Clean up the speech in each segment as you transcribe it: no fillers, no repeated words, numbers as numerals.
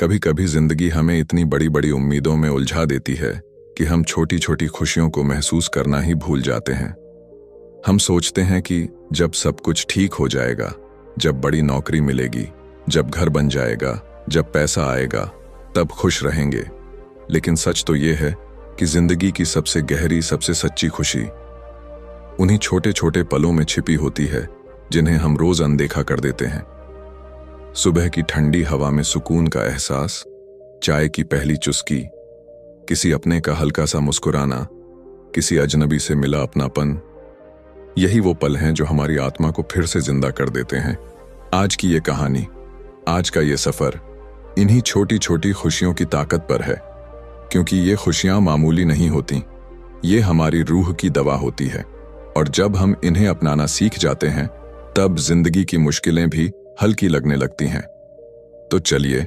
कभी कभी जिंदगी हमें इतनी बड़ी बड़ी उम्मीदों में उलझा देती है कि हम छोटी छोटी खुशियों को महसूस करना ही भूल जाते हैं। हम सोचते हैं कि जब सब कुछ ठीक हो जाएगा, जब बड़ी नौकरी मिलेगी, जब घर बन जाएगा, जब पैसा आएगा, तब खुश रहेंगे। लेकिन सच तो ये है कि जिंदगी की सबसे गहरी, सबसे सच्ची खुशी उन्हीं छोटे छोटे पलों में छिपी होती है जिन्हें हम रोज अनदेखा कर देते हैं। सुबह की ठंडी हवा में सुकून का एहसास, चाय की पहली चुस्की, किसी अपने का हल्का सा मुस्कुराना, किसी अजनबी से मिला अपनापन, यही वो पल हैं जो हमारी आत्मा को फिर से जिंदा कर देते हैं। आज की ये कहानी, आज का ये सफर इन्हीं छोटी छोटी खुशियों की ताकत पर है, क्योंकि ये खुशियां मामूली नहीं होती, ये हमारी रूह की दवा होती है। और जब हम इन्हें अपनाना सीख जाते हैं, तब जिंदगी की मुश्किलें भी हल्की लगने लगती हैं। तो चलिए,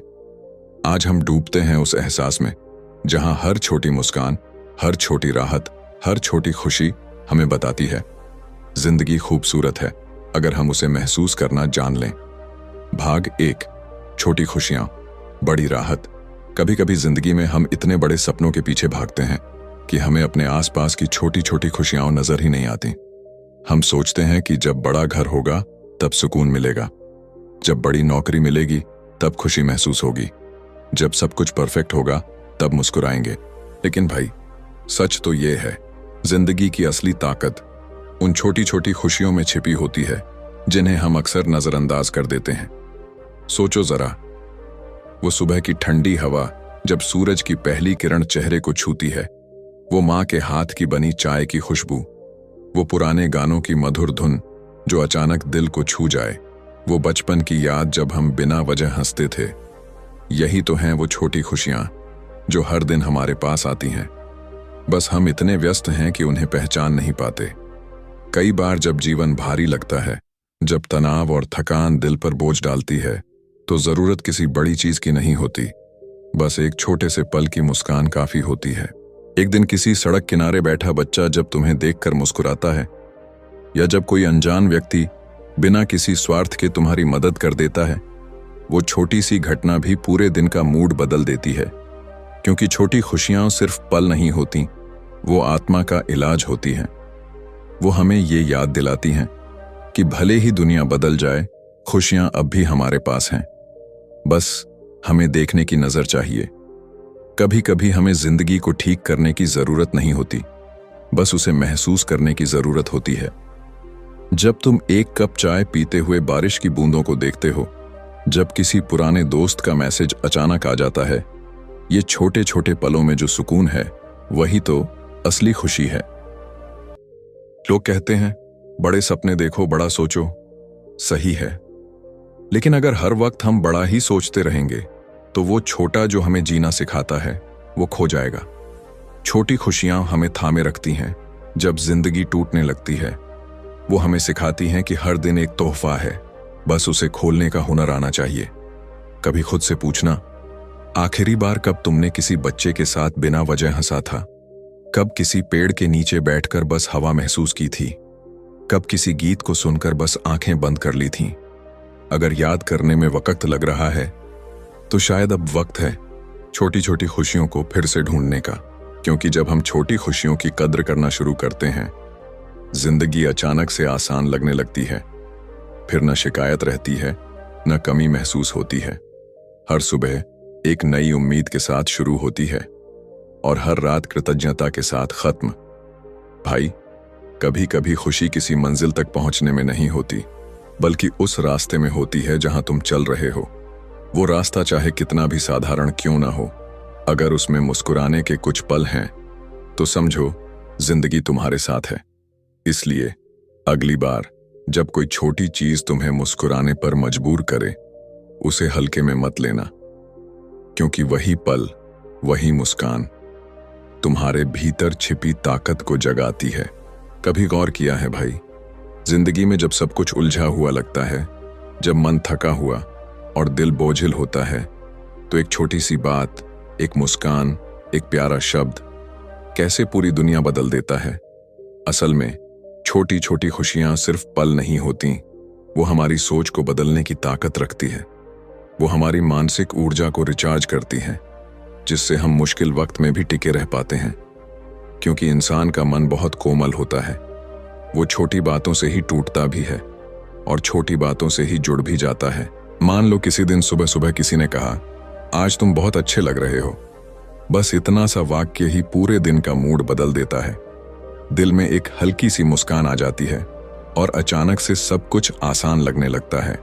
आज हम डूबते हैं उस एहसास में जहां हर छोटी मुस्कान, हर छोटी राहत, हर छोटी खुशी हमें बताती है जिंदगी खूबसूरत है अगर हम उसे महसूस करना जान लें। भाग 1, छोटी खुशियां, बड़ी राहत। कभी कभी जिंदगी में हम इतने बड़े सपनों के पीछे भागते हैं कि हमें अपने आसपास की छोटी छोटी खुशियां नजर ही नहीं आती। हम सोचते हैं कि जब बड़ा घर होगा तब सुकून मिलेगा, जब बड़ी नौकरी मिलेगी तब खुशी महसूस होगी, जब सब कुछ परफेक्ट होगा तब मुस्कुराएंगे। लेकिन भाई, सच तो ये है, जिंदगी की असली ताकत उन छोटी छोटी खुशियों में छिपी होती है जिन्हें हम अक्सर नजरअंदाज कर देते हैं। सोचो जरा, वो सुबह की ठंडी हवा जब सूरज की पहली किरण चेहरे को छूती है, वो माँ के हाथ की बनी चाय की खुशबू, वो पुराने गानों की मधुर धुन जो अचानक दिल को छू जाए, वो बचपन की याद जब हम बिना वजह हंसते थे। यही तो हैं वो छोटी खुशियां जो हर दिन हमारे पास आती हैं, बस हम इतने व्यस्त हैं कि उन्हें पहचान नहीं पाते। कई बार जब जीवन भारी लगता है, जब तनाव और थकान दिल पर बोझ डालती है, तो जरूरत किसी बड़ी चीज की नहीं होती, बस एक छोटे से पल की मुस्कान काफी होती है। एक दिन किसी सड़क किनारे बैठा बच्चा जब तुम्हें देखकर मुस्कुराता है, या जब कोई अनजान व्यक्ति बिना किसी स्वार्थ के तुम्हारी मदद कर देता है, वो छोटी सी घटना भी पूरे दिन का मूड बदल देती है। क्योंकि छोटी खुशियां सिर्फ पल नहीं होती, वो आत्मा का इलाज होती हैं। वो हमें ये याद दिलाती हैं कि भले ही दुनिया बदल जाए, खुशियां अब भी हमारे पास हैं, बस हमें देखने की नजर चाहिए। कभी कभी हमें जिंदगी को ठीक करने की जरूरत नहीं होती, बस उसे महसूस करने की जरूरत होती है। जब तुम एक कप चाय पीते हुए बारिश की बूंदों को देखते हो, जब किसी पुराने दोस्त का मैसेज अचानक आ जाता है, ये छोटे छोटे पलों में जो सुकून है, वही तो असली खुशी है। लोग कहते हैं, बड़े सपने देखो, बड़ा सोचो। सही है, लेकिन अगर हर वक्त हम बड़ा ही सोचते रहेंगे, तो वो छोटा जो हमें जीना सिखाता है, वो खो जाएगा। छोटी खुशियां हमें थामे रखती हैं जब जिंदगी टूटने लगती है। वो हमें सिखाती हैं कि हर दिन एक तोहफा है, बस उसे खोलने का हुनर आना चाहिए। कभी खुद से पूछना, आखिरी बार कब तुमने किसी बच्चे के साथ बिना वजह हंसा था? कब किसी पेड़ के नीचे बैठकर बस हवा महसूस की थी? कब किसी गीत को सुनकर बस आंखें बंद कर ली थीं? अगर याद करने में वक्त लग रहा है, तो शायद अब वक्त है छोटी छोटी खुशियों को फिर से ढूंढने का। क्योंकि जब हम छोटी खुशियों की कद्र करना शुरू करते हैं, जिंदगी अचानक से आसान लगने लगती है। फिर न शिकायत रहती है, न कमी महसूस होती है। हर सुबह एक नई उम्मीद के साथ शुरू होती है, और हर रात कृतज्ञता के साथ खत्म। भाई, कभी कभी खुशी किसी मंजिल तक पहुंचने में नहीं होती, बल्कि उस रास्ते में होती है जहां तुम चल रहे हो। वो रास्ता चाहे कितना भी साधारण क्यों ना हो, अगर उसमें मुस्कुराने के कुछ पल हैं, तो समझो जिंदगी तुम्हारे साथ है। इसलिए अगली बार जब कोई छोटी चीज तुम्हें मुस्कुराने पर मजबूर करे, उसे हल्के में मत लेना, क्योंकि वही पल, वही मुस्कान तुम्हारे भीतर छिपी ताकत को जगाती है। कभी गौर किया है भाई, जिंदगी में जब सब कुछ उलझा हुआ लगता है, जब मन थका हुआ और दिल बोझिल होता है, तो एक छोटी सी बात, एक मुस्कान, एक प्यारा शब्द कैसे पूरी दुनिया बदल देता है। असल में छोटी छोटी खुशियां सिर्फ पल नहीं होती, वो हमारी सोच को बदलने की ताकत रखती है। वो हमारी मानसिक ऊर्जा को रिचार्ज करती हैं, जिससे हम मुश्किल वक्त में भी टिके रह पाते हैं। क्योंकि इंसान का मन बहुत कोमल होता है, वो छोटी बातों से ही टूटता भी है और छोटी बातों से ही जुड़ भी जाता है। मान लो किसी दिन सुबह सुबह किसी ने कहा, आज तुम बहुत अच्छे लग रहे हो। बस इतना सा वाक्य ही पूरे दिन का मूड बदल देता है। दिल में एक हल्की सी मुस्कान आ जाती है और अचानक से सब कुछ आसान लगने लगता है।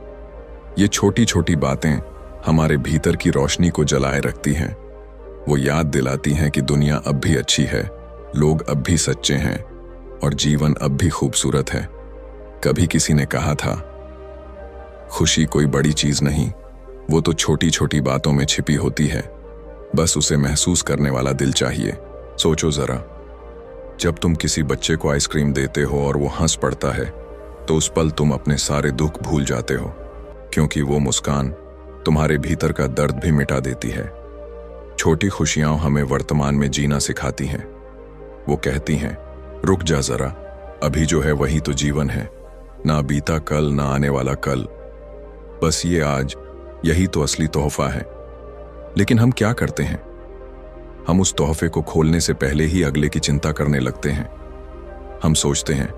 ये छोटी छोटी बातें हमारे भीतर की रोशनी को जलाए रखती हैं। वो याद दिलाती हैं कि दुनिया अब भी अच्छी है, लोग अब भी सच्चे हैं और जीवन अब भी खूबसूरत है। कभी किसी ने कहा था, खुशी कोई बड़ी चीज नहीं, वो तो छोटी छोटी बातों में छिपी होती है, बस उसे महसूस करने वाला दिल चाहिए। सोचो जरा, जब तुम किसी बच्चे को आइसक्रीम देते हो और वो हंस पड़ता है, तो उस पल तुम अपने सारे दुख भूल जाते हो, क्योंकि वो मुस्कान तुम्हारे भीतर का दर्द भी मिटा देती है। छोटी खुशियां हमें वर्तमान में जीना सिखाती हैं। वो कहती हैं, रुक जा जरा, अभी जो है वही तो जीवन है, ना बीता कल ना आने वाला कल, बस ये आज, यही तो असली तोहफा है। लेकिन हम क्या करते हैं? हम उस तोहफे को खोलने से पहले ही अगले की चिंता करने लगते हैं। हम सोचते हैं,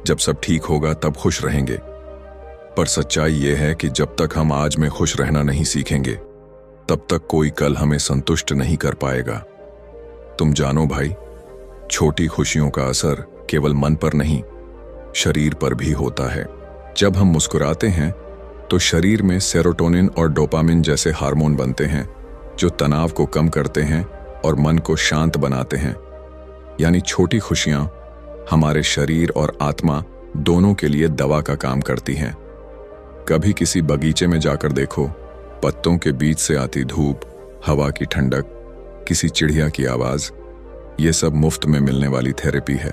जब सब ठीक होगा तब खुश रहेंगे। पर सच्चाई ये है कि जब तक हम आज में खुश रहना नहीं सीखेंगे, तब तक कोई कल हमें संतुष्ट नहीं कर पाएगा। तुम जानो भाई, छोटी खुशियों का असर केवल मन पर नहीं, शरीर पर भी होता है। जब हम मुस्कुराते हैं तो शरीर में सेरोटोनिन और डोपामिन जैसे हार्मोन बनते हैं, जो तनाव को कम करते हैं और मन को शांत बनाते हैं। यानी छोटी खुशियां हमारे शरीर और आत्मा दोनों के लिए दवा का काम करती हैं। कभी किसी बगीचे में जाकर देखो, पत्तों के बीच से आती धूप, हवा की ठंडक, किसी चिड़िया की आवाज, ये सब मुफ्त में मिलने वाली थेरेपी है।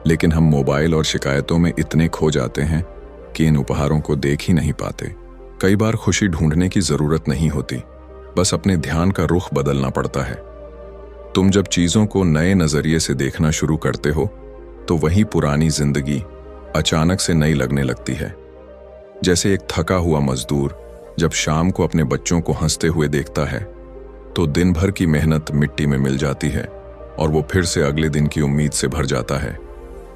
लेकिन हम मोबाइल और शिकायतों में इतने खो जाते हैं कि इन उपहारों को देख ही नहीं पाते। कई बार खुशी ढूंढने की जरूरत नहीं होती, बस अपने ध्यान का रुख बदलना पड़ता है। तुम जब चीजों को नए नजरिए से देखना शुरू करते हो, तो वही पुरानी जिंदगी अचानक से नई लगने लगती है। जैसे एक थका हुआ मजदूर जब शाम को अपने बच्चों को हंसते हुए देखता है, तो दिन भर की मेहनत मिट्टी में मिल जाती है और वो फिर से अगले दिन की उम्मीद से भर जाता है।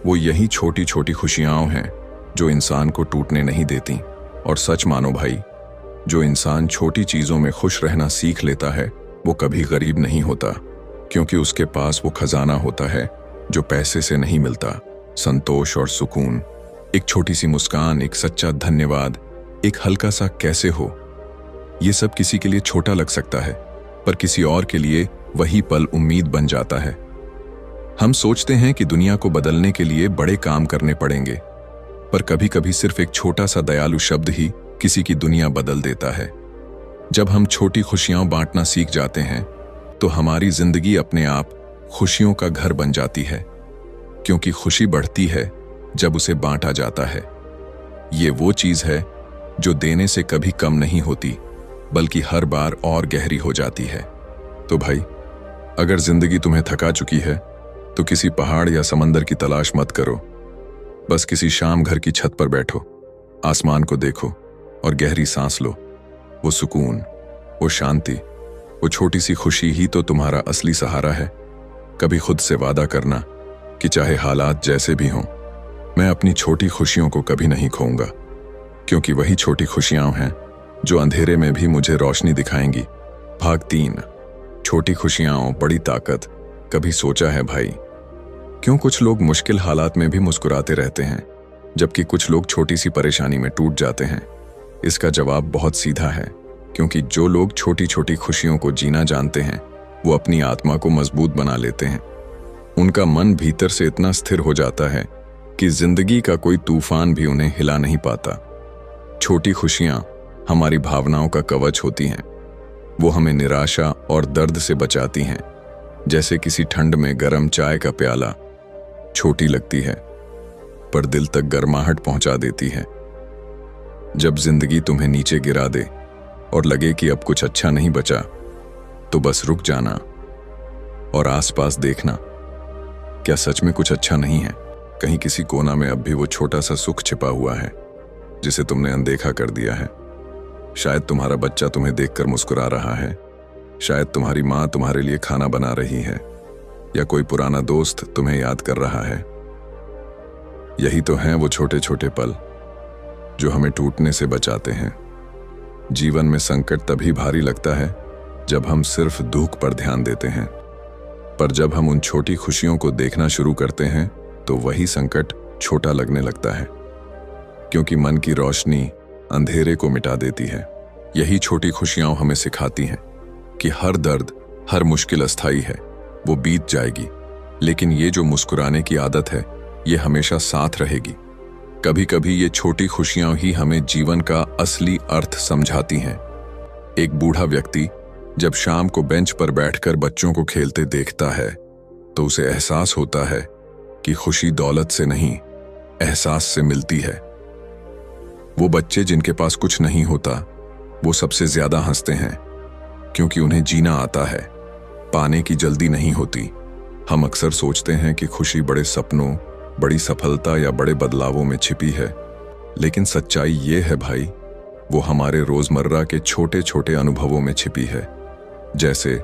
वो यही छोटी छोटी खुशियां हैं जो इंसान को टूटने नहीं देती। और सच मानो भाई, जो इंसान छोटी चीजों में खुश रहना सीख लेता है, वो कभी गरीब नहीं होता, क्योंकि उसके पास वो खजाना होता है जो पैसे से नहीं मिलता। संतोष और सुकून, एक छोटी सी मुस्कान, एक सच्चा धन्यवाद, एक हल्का सा कैसे हो, ये सब किसी के लिए छोटा लग सकता है, पर किसी और के लिए वही पल उम्मीद बन जाता है। हम सोचते हैं कि दुनिया को बदलने के लिए बड़े काम करने पड़ेंगे, पर कभी कभी सिर्फ एक छोटा सा दयालु शब्द ही किसी की दुनिया बदल देता है। जब हम छोटी खुशियां बांटना सीख जाते हैं, तो हमारी जिंदगी अपने आप खुशियों का घर बन जाती है, क्योंकि खुशी बढ़ती है जब उसे बांटा जाता है। ये वो चीज है जो देने से कभी कम नहीं होती, बल्कि हर बार और गहरी हो जाती है। तो भाई, अगर जिंदगी तुम्हें थका चुकी है, तो किसी पहाड़ या समंदर की तलाश मत करो। बस किसी शाम घर की छत पर बैठो, आसमान को देखो और गहरी सांस लो। वो सुकून, वो शांति, वो छोटी सी खुशी ही तो तुम्हारा असली सहारा है। कभी खुद से वादा करना कि चाहे हालात जैसे भी हों, मैं अपनी छोटी खुशियों को कभी नहीं खोऊंगा, क्योंकि वही छोटी खुशियां हैं जो अंधेरे में भी मुझे रोशनी दिखाएंगी। भाग 3, छोटी खुशियां बड़ी ताकत। कभी सोचा है भाई, क्यों कुछ लोग मुश्किल हालात में भी मुस्कुराते रहते हैं, जबकि कुछ लोग छोटी सी परेशानी में टूट जाते हैं? इसका जवाब बहुत सीधा है, क्योंकि जो लोग छोटी छोटी खुशियों को जीना जानते हैं, वो अपनी आत्मा को मजबूत बना लेते हैं। उनका मन भीतर से इतना स्थिर हो जाता है कि जिंदगी का कोई तूफान भी उन्हें हिला नहीं पाता। छोटी खुशियां हमारी भावनाओं का कवच होती हैं। वो हमें निराशा और दर्द से बचाती हैं। जैसे किसी ठंड में गर्म चाय का प्याला, छोटी लगती है पर दिल तक गर्माहट पहुंचा देती है। जब जिंदगी तुम्हें नीचे गिरा दे और लगे कि अब कुछ अच्छा नहीं बचा, तो बस रुक जाना और आसपास देखना। क्या सच में कुछ अच्छा नहीं है? कहीं किसी कोना में अब भी वो छोटा सा सुख छिपा हुआ है जिसे तुमने अनदेखा कर दिया है। शायद तुम्हारा बच्चा तुम्हें देखकर मुस्कुरा रहा है, शायद तुम्हारी माँ तुम्हारे लिए खाना बना रही है, या कोई पुराना दोस्त तुम्हें याद कर रहा है। यही तो हैं वो छोटे छोटे पल जो हमें टूटने से बचाते हैं। जीवन में संकट तभी भारी लगता है जब हम सिर्फ दुख पर ध्यान देते हैं, पर जब हम उन छोटी खुशियों को देखना शुरू करते हैं तो वही संकट छोटा लगने लगता है, क्योंकि मन की रोशनी अंधेरे को मिटा देती है। यही छोटी खुशियां हमें सिखाती हैं कि हर दर्द, हर मुश्किल अस्थाई है, वो बीत जाएगी, लेकिन ये जो मुस्कुराने की आदत है ये हमेशा साथ रहेगी। कभी कभी ये छोटी खुशियां ही हमें जीवन का असली अर्थ समझाती हैं। एक बूढ़ा व्यक्ति जब शाम को बेंच पर बैठकर बच्चों को खेलते देखता है तो उसे एहसास होता है कि खुशी दौलत से नहीं, एहसास से मिलती है। वो बच्चे जिनके पास कुछ नहीं होता वो सबसे ज्यादा हंसते हैं, क्योंकि उन्हें जीना आता है, पाने की जल्दी नहीं होती। हम अक्सर सोचते हैं कि खुशी बड़े सपनों, बड़ी सफलता या बड़े बदलावों में छिपी है, लेकिन सच्चाई ये है भाई, वो हमारे रोजमर्रा के छोटे छोटे अनुभवों में छिपी है। जैसे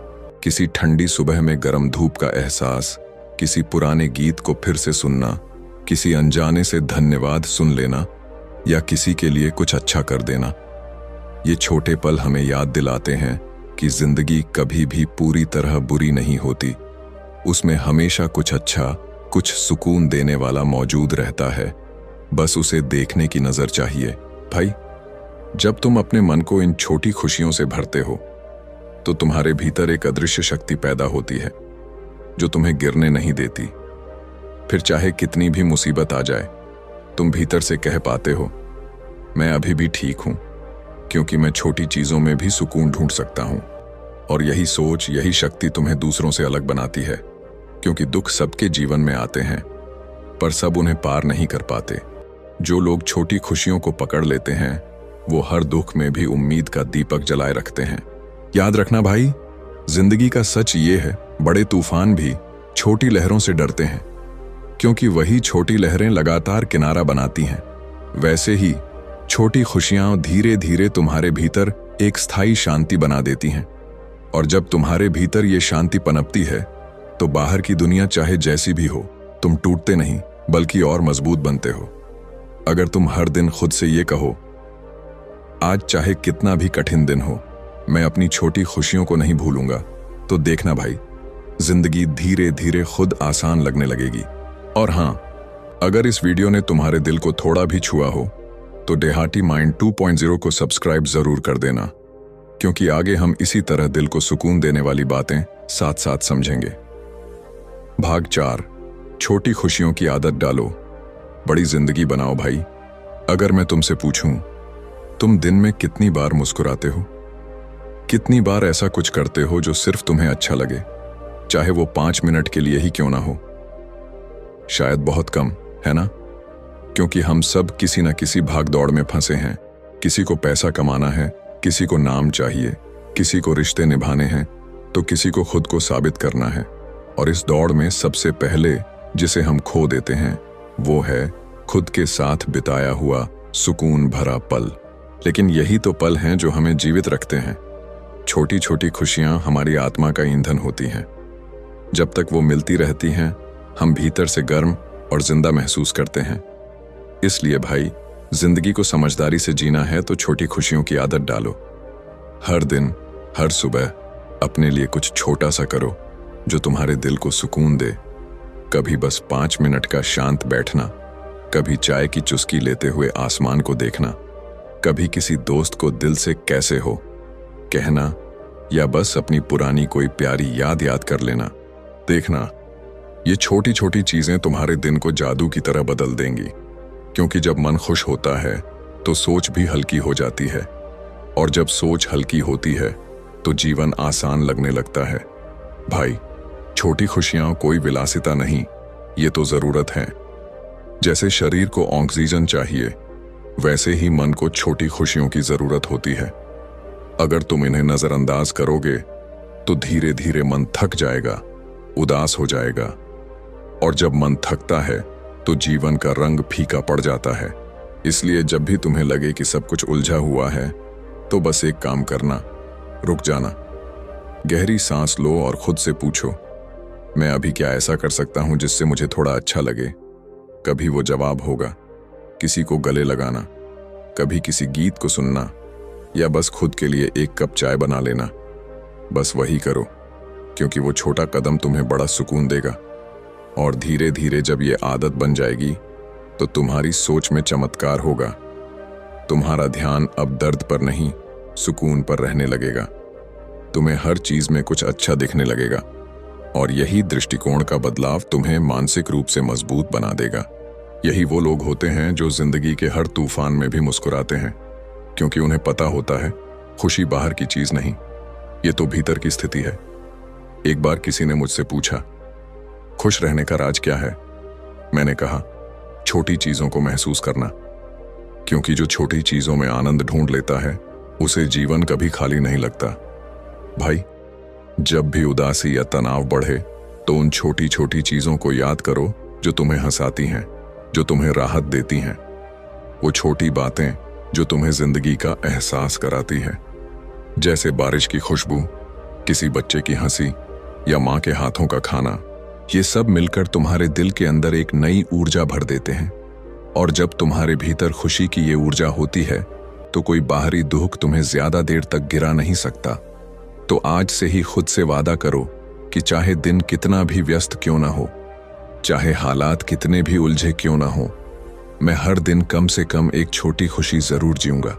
किसी ठंडी सुबह में गर्म धूप का एहसास, किसी पुराने गीत को फिर से सुनना, किसी अनजाने से धन्यवाद सुन लेना, या किसी के लिए कुछ अच्छा कर देना। ये छोटे पल हमें याद दिलाते हैं कि जिंदगी कभी भी पूरी तरह बुरी नहीं होती, उसमें हमेशा कुछ अच्छा, कुछ सुकून देने वाला मौजूद रहता है। बस उसे देखने की नजर चाहिए। भाई, जब तुम अपने मन को इन छोटी खुशियों से भरते हो तो तुम्हारे भीतर एक अदृश्य शक्ति पैदा होती है जो तुम्हें गिरने नहीं देती। फिर चाहे कितनी भी मुसीबत आ जाए, तुम भीतर से कह पाते हो, मैं अभी भी ठीक हूं, क्योंकि मैं छोटी चीजों में भी सुकून ढूंढ सकता हूं। और यही सोच, यही शक्ति तुम्हें दूसरों से अलग बनाती है, क्योंकि दुख सबके जीवन में आते हैं, पर सब उन्हें पार नहीं कर पाते। जो लोग छोटी खुशियों को पकड़ लेते हैं वो हर दुख में भी उम्मीद का दीपक जलाए रखते हैं। याद रखना भाई, जिंदगी का सच ये है, बड़े तूफान भी छोटी लहरों से डरते हैं, क्योंकि वही छोटी लहरें लगातार किनारा बनाती हैं। वैसे ही छोटी खुशियां धीरे धीरे तुम्हारे भीतर एक स्थायी शांति बना देती हैं, और जब तुम्हारे भीतर ये शांति पनपती है तो बाहर की दुनिया चाहे जैसी भी हो, तुम टूटते नहीं बल्कि और मजबूत बनते हो। अगर तुम हर दिन खुद से ये कहो, आज चाहे कितना भी कठिन दिन हो, मैं अपनी छोटी खुशियों को नहीं भूलूंगा, तो देखना भाई, जिंदगी धीरे धीरे खुद आसान लगने लगेगी। और हां, अगर इस वीडियो ने तुम्हारे दिल को थोड़ा भी छुआ हो तो देहाती माइंड 2.0 को सब्सक्राइब जरूर कर देना, क्योंकि आगे हम इसी तरह दिल को सुकून देने वाली बातें साथ साथ समझेंगे। भाग 4, छोटी खुशियों की आदत डालो, बड़ी जिंदगी बनाओ। भाई, अगर मैं तुमसे पूछूं, तुम दिन में कितनी बार मुस्कुराते हो? कितनी बार ऐसा कुछ करते हो जो सिर्फ तुम्हें अच्छा लगे, चाहे वो 5 मिनट के लिए ही क्यों ना हो? शायद बहुत कम, है ना? क्योंकि हम सब किसी न किसी भाग दौड़ में फंसे हैं। किसी को पैसा कमाना है, किसी को नाम चाहिए, किसी को रिश्ते निभाने हैं, तो किसी को खुद को साबित करना है। और इस दौड़ में सबसे पहले जिसे हम खो देते हैं वो है खुद के साथ बिताया हुआ सुकून भरा पल। लेकिन यही तो पल हैं जो हमें जीवित रखते हैं। छोटी छोटी खुशियां हमारी आत्मा का ईंधन होती हैं। जब तक वो मिलती रहती हैं, हम भीतर से गर्म और जिंदा महसूस करते हैं। इसलिए भाई, जिंदगी को समझदारी से जीना है तो छोटी खुशियों की आदत डालो। हर दिन, हर सुबह अपने लिए कुछ छोटा सा करो जो तुम्हारे दिल को सुकून दे। कभी बस 5 मिनट का शांत बैठना, कभी चाय की चुस्की लेते हुए आसमान को देखना, कभी किसी दोस्त को दिल से कैसे हो कहना, या बस अपनी पुरानी कोई प्यारी याद कर लेना। देखना, ये छोटी छोटी चीजें तुम्हारे दिन को जादू की तरह बदल देंगी, क्योंकि जब मन खुश होता है तो सोच भी हल्की हो जाती है, और जब सोच हल्की होती है तो जीवन आसान लगने लगता है। भाई, छोटी खुशियां कोई विलासिता नहीं, ये तो जरूरत है। जैसे शरीर को ऑक्सीजन चाहिए, वैसे ही मन को छोटी खुशियों की जरूरत होती है। अगर तुम इन्हें नजरअंदाज करोगे तो धीरे धीरे मन थक जाएगा, उदास हो जाएगा, और जब मन थकता है तो जीवन का रंग फीका पड़ जाता है। इसलिए जब भी तुम्हें लगे कि सब कुछ उलझा हुआ है, तो बस एक काम करना, रुक जाना, गहरी सांस लो और खुद से पूछो, मैं अभी क्या ऐसा कर सकता हूं जिससे मुझे थोड़ा अच्छा लगे। कभी वो जवाब होगा किसी को गले लगाना, कभी किसी गीत को सुनना, या बस खुद के लिए एक कप चाय बना लेना। बस वही करो, क्योंकि वो छोटा कदम तुम्हें बड़ा सुकून देगा। और धीरे धीरे जब ये आदत बन जाएगी तो तुम्हारी सोच में चमत्कार होगा। तुम्हारा ध्यान अब दर्द पर नहीं, सुकून पर रहने लगेगा। तुम्हें हर चीज में कुछ अच्छा दिखने लगेगा, और यही दृष्टिकोण का बदलाव तुम्हें मानसिक रूप से मजबूत बना देगा। यही वो लोग होते हैं जो जिंदगी के हर तूफान में भी मुस्कुराते हैं, क्योंकि उन्हें पता होता है खुशी बाहर की चीज नहीं, ये तो भीतर की स्थिति है। एक बार किसी ने मुझसे पूछा, खुश रहने का राज क्या है? मैंने कहा, छोटी चीजों को महसूस करना, क्योंकि जो छोटी चीजों में आनंद ढूंढ लेता है उसे जीवन कभी खाली नहीं लगता। भाई, जब भी उदासी या तनाव बढ़े तो उन छोटी छोटी चीजों को याद करो जो तुम्हें हंसाती हैं, जो तुम्हें राहत देती हैं। वो छोटी बातें जो तुम्हें जिंदगी का एहसास कराती हैं, जैसे बारिश की खुशबू, किसी बच्चे की हंसी या माँ के हाथों का खाना। ये सब मिलकर तुम्हारे दिल के अंदर एक नई ऊर्जा भर देते हैं। और जब तुम्हारे भीतर खुशी की ये ऊर्जा होती है तो कोई बाहरी दुख तुम्हें ज्यादा देर तक गिरा नहीं सकता। तो आज से ही खुद से वादा करो कि चाहे दिन कितना भी व्यस्त क्यों ना हो, चाहे हालात कितने भी उलझे क्यों ना हो, मैं हर दिन कम से कम एक छोटी खुशी जरूर जीऊंगा।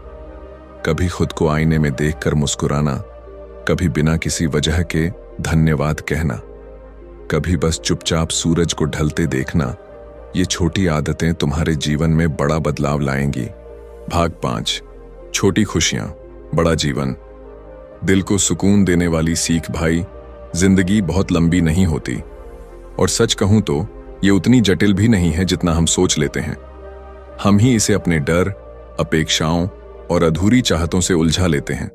कभी खुद को आईने में देखकर मुस्कुराना, कभी बिना किसी वजह के धन्यवाद कहना, कभी बस चुपचाप सूरज को ढलते देखना। ये छोटी आदतें तुम्हारे जीवन में बड़ा बदलाव लाएंगी। भाग 5, छोटी खुशियां, बड़ा जीवन। दिल को सुकून देने वाली सीख। भाई, जिंदगी बहुत लंबी नहीं होती, और सच कहूं तो ये उतनी जटिल भी नहीं है जितना हम सोच लेते हैं। हम ही इसे अपने डर, अपेक्षाओं और अधूरी चाहतों से उलझा लेते हैं।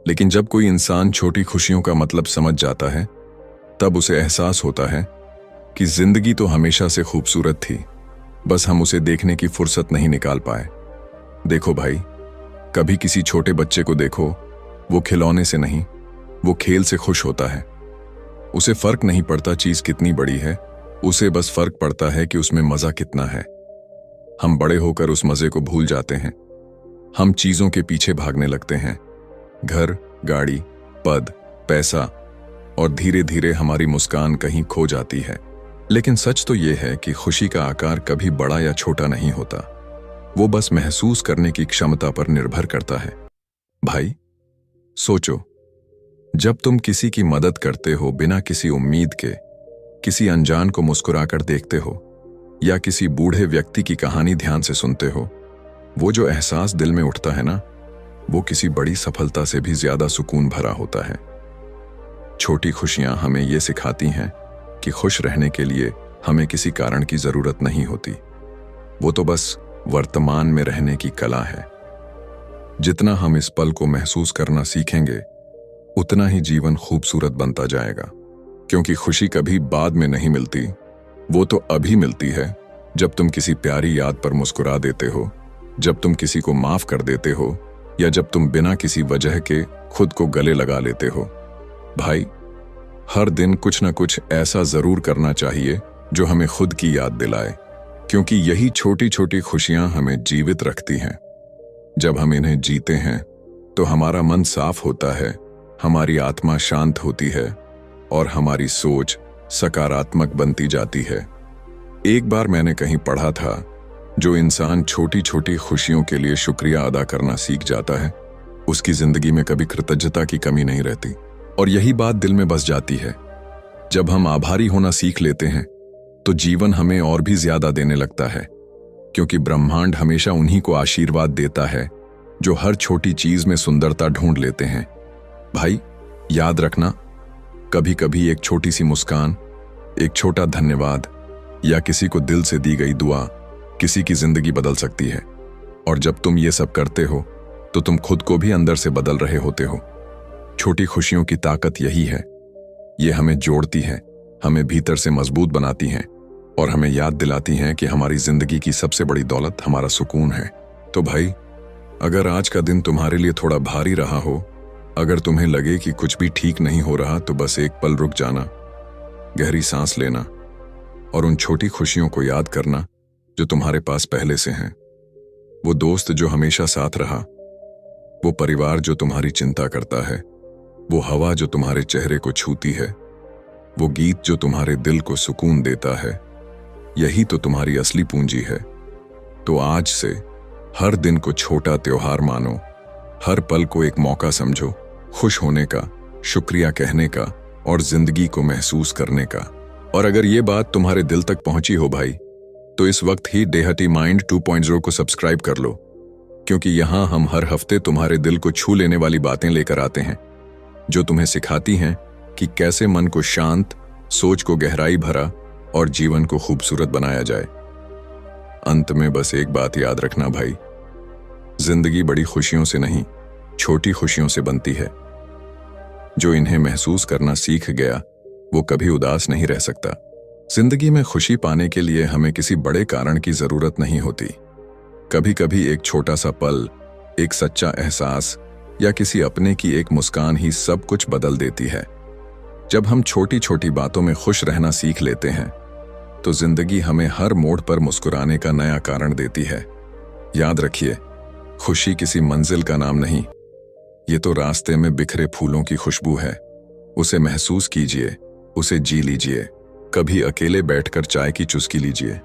लेकिन जब कोई इंसान छोटी खुशियों का मतलब समझ जाता है, तब उसे एहसास होता है कि जिंदगी तो हमेशा से खूबसूरत थी, बस हम उसे देखने की फुर्सत नहीं निकाल पाए। देखो भाई, कभी किसी छोटे बच्चे को देखो, वो खिलौने से नहीं, वो खेल से खुश होता है। उसे फर्क नहीं पड़ता चीज कितनी बड़ी है, उसे बस फर्क पड़ता है कि उसमें मजा कितना है। हम बड़े होकर उस मजे को भूल जाते हैं। हम चीजों के पीछे भागने लगते हैं, घर, गाड़ी, पद, पैसा, और धीरे धीरे हमारी मुस्कान कहीं खो जाती है। लेकिन सच तो यह है कि खुशी का आकार कभी बड़ा या छोटा नहीं होता, वो बस महसूस करने की क्षमता पर निर्भर करता है। भाई, सोचो, जब तुम किसी की मदद करते हो बिना किसी उम्मीद के, किसी अनजान को मुस्कुराकर देखते हो, या किसी बूढ़े व्यक्ति की कहानी ध्यान से सुनते हो, वो जो एहसास दिल में उठता है ना, वो किसी बड़ी सफलता से भी ज्यादा सुकून भरा होता है। छोटी खुशियां हमें ये सिखाती हैं कि खुश रहने के लिए हमें किसी कारण की जरूरत नहीं होती, वो तो बस वर्तमान में रहने की कला है। जितना हम इस पल को महसूस करना सीखेंगे, उतना ही जीवन खूबसूरत बनता जाएगा। क्योंकि खुशी कभी बाद में नहीं मिलती, वो तो अभी मिलती है, जब तुम किसी प्यारी याद पर मुस्कुरा देते हो, जब तुम किसी को माफ कर देते हो, या जब तुम बिना किसी वजह के खुद को गले लगा लेते हो। भाई, हर दिन कुछ ना कुछ ऐसा जरूर करना चाहिए जो हमें खुद की याद दिलाए, क्योंकि यही छोटी छोटी खुशियां हमें जीवित रखती हैं। जब हम इन्हें जीते हैं तो हमारा मन साफ होता है, हमारी आत्मा शांत होती है, और हमारी सोच सकारात्मक बनती जाती है। एक बार मैंने कहीं पढ़ा था, जो इंसान छोटी छोटी खुशियों के लिए शुक्रिया अदा करना सीख जाता है, उसकी जिंदगी में कभी कृतज्ञता की कमी नहीं रहती। और यही बात दिल में बस जाती है। जब हम आभारी होना सीख लेते हैं तो जीवन हमें और भी ज्यादा देने लगता है, क्योंकि ब्रह्मांड हमेशा उन्हीं को आशीर्वाद देता है जो हर छोटी चीज में सुंदरता ढूंढ लेते हैं। भाई, याद रखना, कभी कभी एक छोटी सी मुस्कान, एक छोटा धन्यवाद, या किसी को दिल से दी गई दुआ किसी की जिंदगी बदल सकती है। और जब तुम ये सब करते हो तो तुम खुद को भी अंदर से बदल रहे होते हो। छोटी खुशियों की ताकत यही है, ये हमें जोड़ती है, हमें भीतर से मजबूत बनाती हैं, और हमें याद दिलाती हैं कि हमारी जिंदगी की सबसे बड़ी दौलत हमारा सुकून है। तो भाई, अगर आज का दिन तुम्हारे लिए थोड़ा भारी रहा हो, अगर तुम्हें लगे कि कुछ भी ठीक नहीं हो रहा, तो बस एक पल रुक जाना, गहरी सांस लेना और उन छोटी खुशियों को याद करना जो तुम्हारे पास पहले से हैं। वो दोस्त जो हमेशा साथ रहा, वो परिवार जो तुम्हारी चिंता करता है, वो हवा जो तुम्हारे चेहरे को छूती है, वो गीत जो तुम्हारे दिल को सुकून देता है, यही तो तुम्हारी असली पूंजी है। तो आज से हर दिन को छोटा त्योहार मानो, हर पल को एक मौका समझो, खुश होने का, शुक्रिया कहने का और जिंदगी को महसूस करने का। और अगर ये बात तुम्हारे दिल तक पहुंची हो भाई, तो इस वक्त ही देहाती माइंड 2.0 को सब्सक्राइब कर लो, क्योंकि यहां हम हर हफ्ते तुम्हारे दिल को छू लेने वाली बातें लेकर आते हैं, जो तुम्हें सिखाती हैं कि कैसे मन को शांत, सोच को गहराई भरा और जीवन को खूबसूरत बनाया जाए। अंत में बस एक बात याद रखना भाई, जिंदगी बड़ी खुशियों से नहीं, छोटी खुशियों से बनती है। जो इन्हें महसूस करना सीख गया, वो कभी उदास नहीं रह सकता। जिंदगी में खुशी पाने के लिए हमें किसी बड़े कारण की जरूरत नहीं होती। कभी कभी एक छोटा सा पल, एक सच्चा एहसास या किसी अपने की एक मुस्कान ही सब कुछ बदल देती है। जब हम छोटी छोटी बातों में खुश रहना सीख लेते हैं, तो जिंदगी हमें हर मोड़ पर मुस्कुराने का नया कारण देती है। याद रखिए, खुशी किसी मंजिल का नाम नहीं, ये तो रास्ते में बिखरे फूलों की खुशबू है। उसे महसूस कीजिए, उसे जी लीजिए। कभी अकेले बैठकर चाय की चुस्की लीजिए,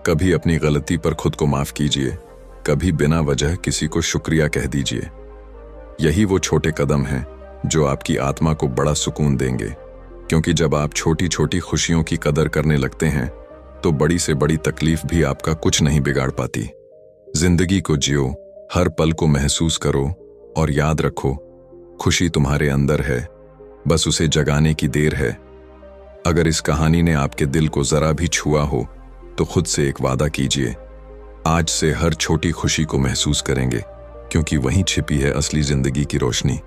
कभी अपनी गलती पर खुद को माफ कीजिए, कभी बिना वजह किसी को शुक्रिया कह दीजिए। यही वो छोटे कदम हैं जो आपकी आत्मा को बड़ा सुकून देंगे, क्योंकि जब आप छोटी छोटी खुशियों की कदर करने लगते हैं, तो बड़ी से बड़ी तकलीफ भी आपका कुछ नहीं बिगाड़ पाती। जिंदगी को जियो, हर पल को महसूस करो और याद रखो, खुशी तुम्हारे अंदर है, बस उसे जगाने की देर है। अगर इस कहानी ने आपके दिल को जरा भी छुआ हो, तो खुद से एक वादा कीजिए, आज से हर छोटी खुशी को महसूस करेंगे, क्योंकि वहीं छिपी है असली जिंदगी की रोशनी।